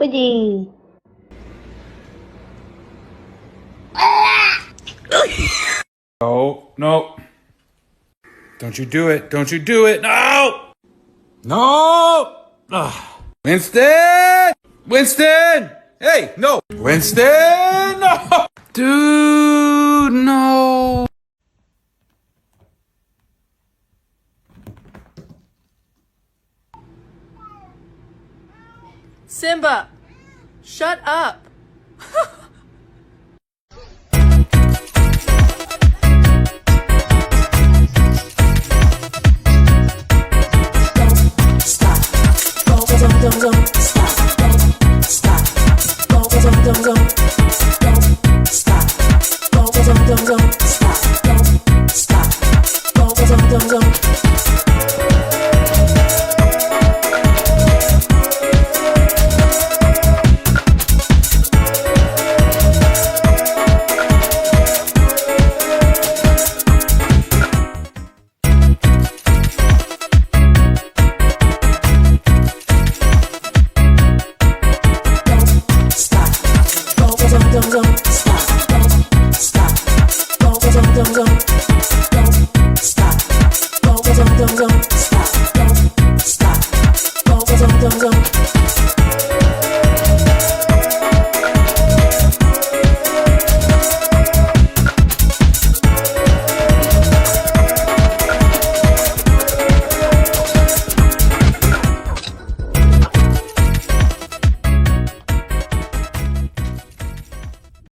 Woody. Oh, no. Don't you do it. Don't you do it. No! No! Ugh. Winston! Winston! Hey, no! Winston! No! Dude, no! Simba, shut up.